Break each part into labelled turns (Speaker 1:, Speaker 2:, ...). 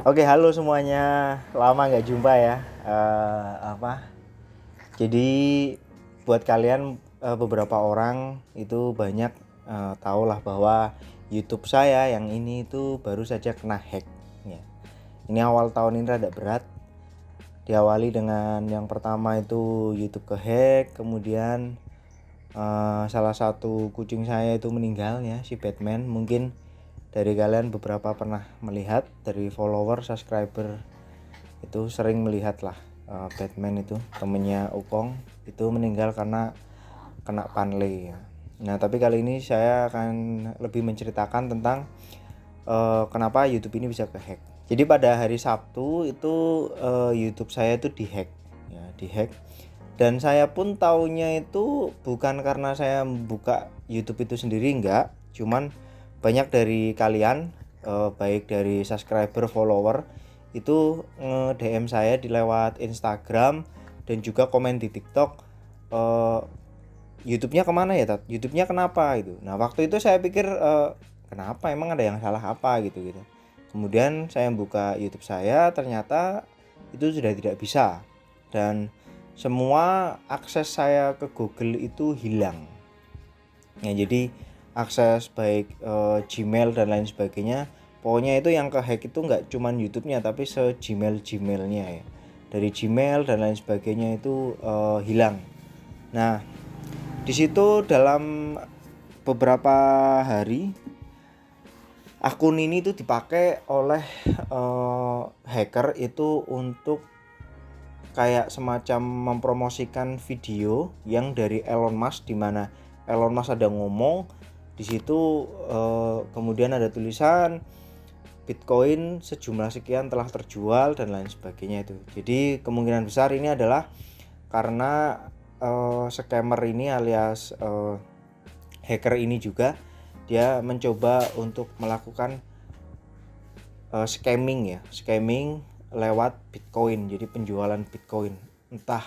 Speaker 1: Oke, halo semuanya. Lama nggak jumpa ya. Jadi buat kalian beberapa orang itu banyak tahu lah bahwa YouTube saya yang ini itu baru saja kena hack. Ya. Ini awal tahun ini rada berat. Diawali dengan yang pertama itu YouTube kehack, kemudian salah satu kucing saya itu meninggal ya, si Batman. Mungkin dari kalian beberapa pernah melihat, dari follower, subscriber itu sering melihat lah Batman itu temennya Ukong itu meninggal karena kena punlay ya. Nah tapi kali ini saya akan lebih menceritakan tentang kenapa YouTube ini bisa kehack. Jadi pada hari Sabtu itu YouTube saya itu dihack ya, dihack. Dan saya pun taunya itu bukan karena saya buka YouTube itu sendiri, enggak, cuman banyak dari kalian baik dari subscriber, follower itu nge-DM saya di lewat Instagram dan juga komen di TikTok, YouTube-nya kemana ya Tat? YouTube-nya kenapa gitu. Nah waktu itu saya pikir kenapa, emang ada yang salah apa gitu. Kemudian saya buka YouTube saya, ternyata itu sudah tidak bisa dan semua akses saya ke Google itu hilang. Ya jadi akses baik Gmail dan lain sebagainya, pokoknya itu yang kehack itu nggak cuman YouTube-nya tapi se-Gmailnya ya. Dari Gmail dan lain sebagainya itu hilang. Nah, di situ dalam beberapa hari akun ini tuh dipakai oleh hacker itu untuk kayak semacam mempromosikan video yang dari Elon Musk, di mana Elon Musk ada ngomong di situ, kemudian ada tulisan Bitcoin sejumlah sekian telah terjual dan lain sebagainya itu. Jadi kemungkinan besar ini adalah karena scammer ini alias hacker ini juga dia mencoba untuk melakukan scamming lewat Bitcoin. Jadi penjualan Bitcoin, entah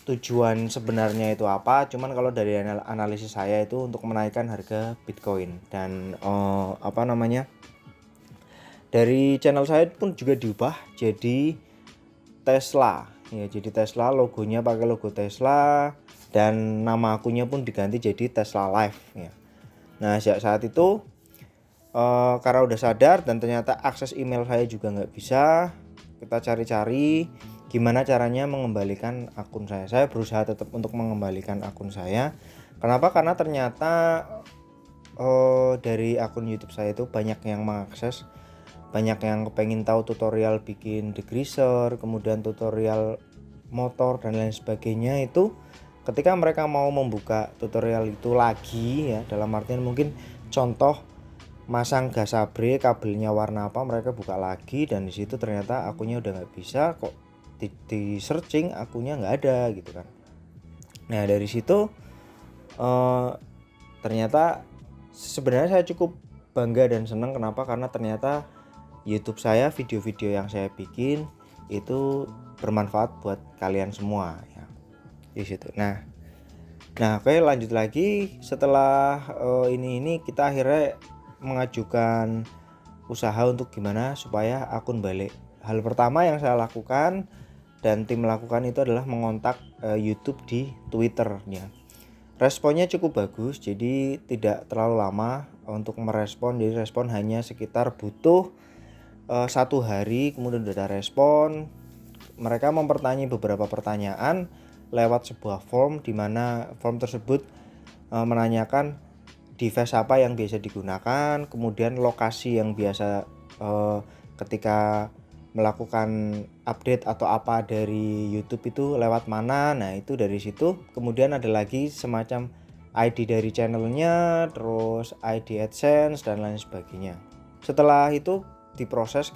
Speaker 1: tujuan sebenarnya itu apa, cuman kalau dari analisis saya itu untuk menaikkan harga Bitcoin. Dan dari channel saya pun juga diubah jadi Tesla ya, jadi Tesla, logonya pakai logo Tesla dan nama akunnya pun diganti jadi Tesla Live ya. Nah sejak saat itu karena udah sadar dan ternyata akses email saya juga nggak bisa, kita cari-cari gimana caranya mengembalikan akun saya. Saya berusaha tetap untuk mengembalikan akun saya. Kenapa? Karena ternyata dari akun YouTube saya itu banyak yang mengakses, banyak yang pengen tahu tutorial bikin degreaser, kemudian tutorial motor dan lain sebagainya. Itu ketika mereka mau membuka tutorial itu lagi ya, dalam artian mungkin contoh masang gas abre kabelnya warna apa, mereka buka lagi dan di situ ternyata akunnya udah nggak bisa, kok di searching akunnya nggak ada gitu kan. Nah dari situ ternyata sebenarnya saya cukup bangga dan senang. Kenapa? Karena ternyata YouTube saya, video-video yang saya bikin itu bermanfaat buat kalian semua ya di situ. Nah oke, lanjut lagi setelah ini kita akhirnya mengajukan usaha untuk gimana supaya akun balik. Hal pertama yang saya lakukan dan tim melakukan itu adalah mengontak YouTube di Twitter ya. Responnya cukup bagus, jadi tidak terlalu lama untuk merespon. Jadi respon hanya sekitar butuh 1 hari, kemudian udah ada respon. Mereka mempertanyai beberapa pertanyaan lewat sebuah form, di mana form tersebut menanyakan device apa yang biasa digunakan, kemudian lokasi yang biasa ketika melakukan update atau apa dari YouTube itu lewat mana. Nah itu dari situ. Kemudian ada lagi semacam ID dari channelnya, terus ID AdSense dan lain sebagainya. Setelah itu diproses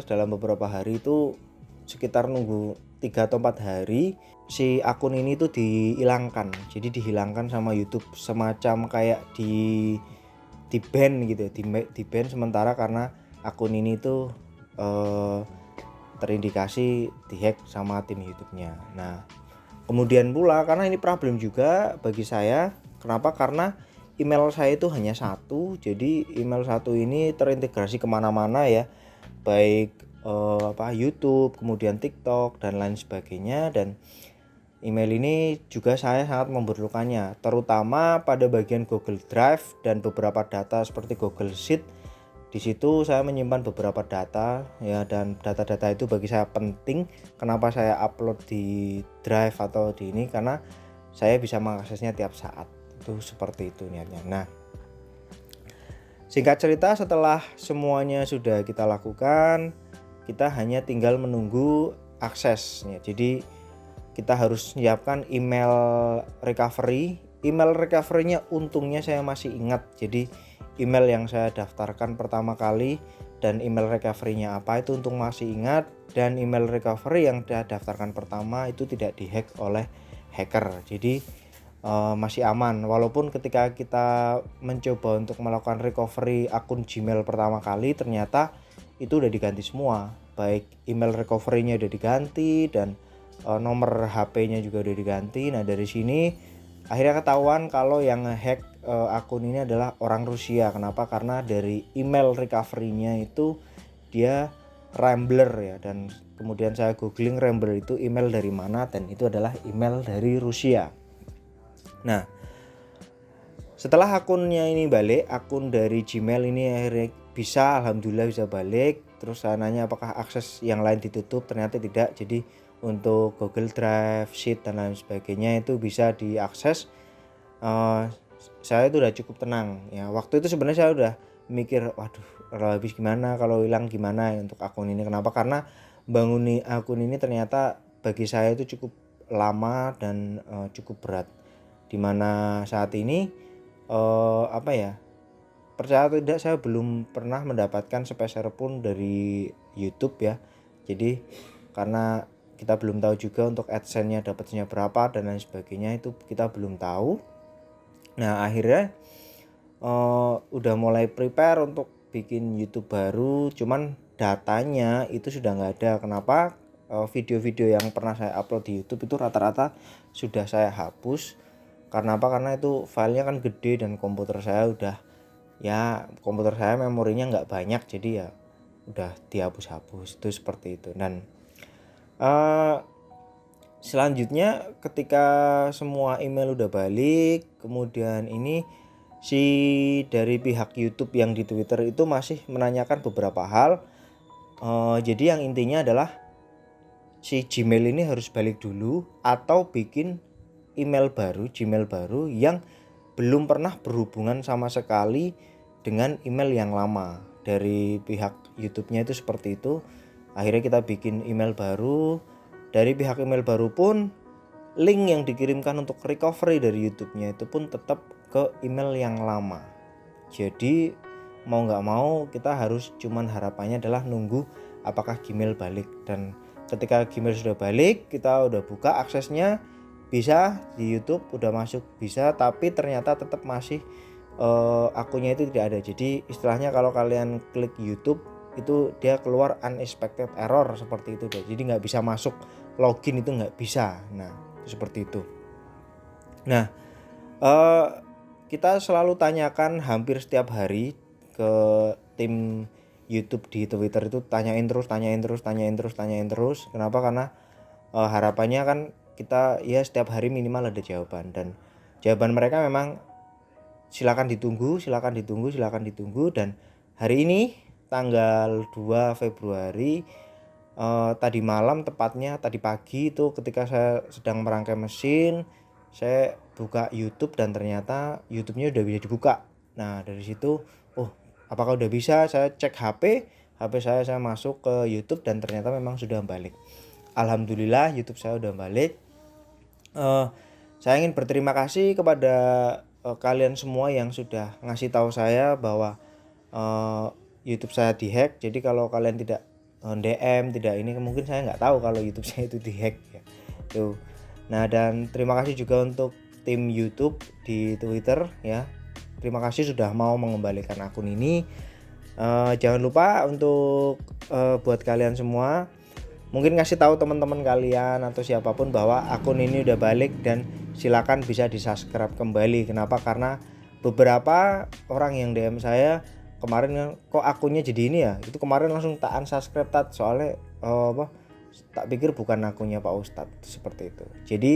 Speaker 1: dalam beberapa hari, itu sekitar nunggu 3 atau 4 hari si akun ini tuh dihilangkan. Jadi dihilangkan sama YouTube, semacam kayak di ban gitu, di ban sementara karena akun ini tuh terindikasi dihack sama tim YouTube-nya. Nah kemudian pula karena ini problem juga bagi saya. Kenapa? Karena email saya itu hanya satu, jadi email satu ini terintegrasi kemana-mana ya, baik YouTube, kemudian TikTok dan lain sebagainya. Dan email ini juga saya sangat memerlukannya, terutama pada bagian Google Drive dan beberapa data seperti Google Sheet. Di situ saya menyimpan beberapa data ya, dan data-data itu bagi saya penting. Kenapa saya upload di Drive atau di ini, karena saya bisa mengaksesnya tiap saat. Itu seperti itu niatnya. Nah, singkat cerita, setelah semuanya sudah kita lakukan, kita hanya tinggal menunggu aksesnya. Jadi kita harus menyiapkan email recovery. Email recovery-nya untungnya saya masih ingat. Jadi email yang saya daftarkan pertama kali dan email recovery-nya apa itu untung masih ingat. Dan email recovery yang saya daftarkan pertama itu tidak dihack oleh hacker. Jadi masih aman. Walaupun ketika kita mencoba untuk melakukan recovery akun Gmail pertama kali, ternyata itu udah diganti semua. Baik email recovery-nya udah diganti dan nomor HP-nya juga udah diganti. Nah, dari sini akhirnya ketahuan kalau yang ngehack akun ini adalah orang Rusia. Kenapa? Karena dari email recovery-nya itu dia Rambler ya, dan kemudian saya googling Rambler itu email dari mana, dan itu adalah email dari Rusia. Nah, setelah akunnya ini balik, akun dari Gmail ini akhirnya bisa, alhamdulillah bisa balik. Terus saya nanya apakah akses yang lain ditutup, ternyata tidak. Jadi untuk Google Drive, Sheet dan lain sebagainya itu bisa diakses. Saya itu udah cukup tenang ya. Waktu itu sebenarnya saya udah mikir, waduh kalau habis gimana, kalau hilang gimana ya untuk akun ini. Kenapa? Karena bangun akun ini ternyata bagi saya itu cukup lama dan cukup berat. Dimana saat ini percaya atau tidak, saya belum pernah mendapatkan sepeser pun dari YouTube ya. Jadi karena kita belum tahu juga untuk AdSense-nya dapatnya berapa dan lain sebagainya, itu kita belum tahu. Nah, akhirnya udah mulai prepare untuk bikin YouTube baru, cuman datanya itu sudah nggak ada. Kenapa? Video-video yang pernah saya upload di YouTube itu rata-rata sudah saya hapus. Karena apa? Karena itu filenya kan gede dan komputer saya memorinya nggak banyak, jadi ya udah dihapus-hapus. Itu seperti itu. Dan selanjutnya ketika semua email udah balik, kemudian ini si dari pihak YouTube yang di Twitter itu masih menanyakan beberapa hal. Jadi yang intinya adalah si Gmail ini harus balik dulu atau bikin Gmail baru yang belum pernah berhubungan sama sekali dengan email yang lama. Dari pihak YouTube-nya itu seperti itu. Akhirnya kita bikin email baru. Dari pihak email baru pun link yang dikirimkan untuk recovery dari YouTube-nya itu pun tetap ke email yang lama. Jadi mau nggak mau kita harus, cuman harapannya adalah nunggu apakah Gmail balik. Dan ketika Gmail sudah balik, kita udah buka aksesnya, bisa di YouTube udah masuk bisa, tapi ternyata tetap masih akunnya itu tidak ada. Jadi istilahnya kalau kalian klik YouTube itu dia keluar unexpected error seperti itu deh. Jadi nggak bisa masuk, login itu nggak bisa. Nah, seperti itu. Nah, kita selalu tanyakan hampir setiap hari ke tim YouTube di Twitter itu, tanyain terus. Kenapa? Karena harapannya kan kita ya setiap hari minimal ada jawaban, dan jawaban mereka memang silakan ditunggu. Dan hari ini tanggal 2 Februari tadi malam, tepatnya tadi pagi itu ketika saya sedang merangkai mesin, saya buka YouTube dan ternyata YouTube-nya udah bisa dibuka. Nah, dari situ apakah udah bisa, saya cek HP saya masuk ke YouTube dan ternyata memang sudah balik. Alhamdulillah YouTube saya udah balik. Saya ingin berterima kasih kepada kalian semua yang sudah ngasih tahu saya bahwa YouTube saya dihack. Jadi kalau kalian tidak DM, tidak ini, mungkin saya nggak tahu kalau YouTube saya itu dihack ya. Tuh. Nah, dan terima kasih juga untuk tim YouTube di Twitter ya. Terima kasih sudah mau mengembalikan akun ini. Jangan lupa untuk buat kalian semua, mungkin ngasih tahu teman-teman kalian atau siapapun bahwa akun ini udah balik dan silakan bisa di-subscribe kembali. Kenapa? Karena beberapa orang yang DM saya kemarin, kok akunnya jadi ini ya, itu kemarin langsung tak unsubscribe tat, soalnya tak pikir bukan akunnya Pak Ustadz, seperti itu. Jadi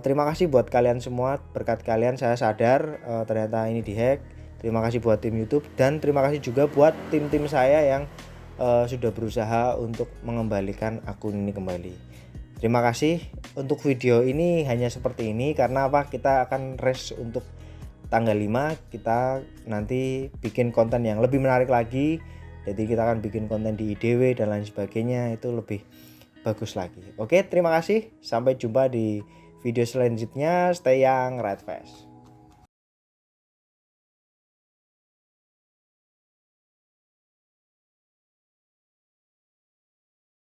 Speaker 1: terima kasih buat kalian semua, berkat kalian saya sadar ternyata ini dihack. Terima kasih buat tim YouTube, dan terima kasih juga buat tim-tim saya yang sudah berusaha untuk mengembalikan akun ini kembali. Terima kasih. Untuk video ini hanya seperti ini karena kita akan rest untuk tanggal 5, kita nanti bikin konten yang lebih menarik lagi. Jadi kita akan bikin konten di IDW dan lain sebagainya, itu lebih bagus lagi. Oke, terima kasih. Sampai jumpa di video selanjutnya. Stay young, red face.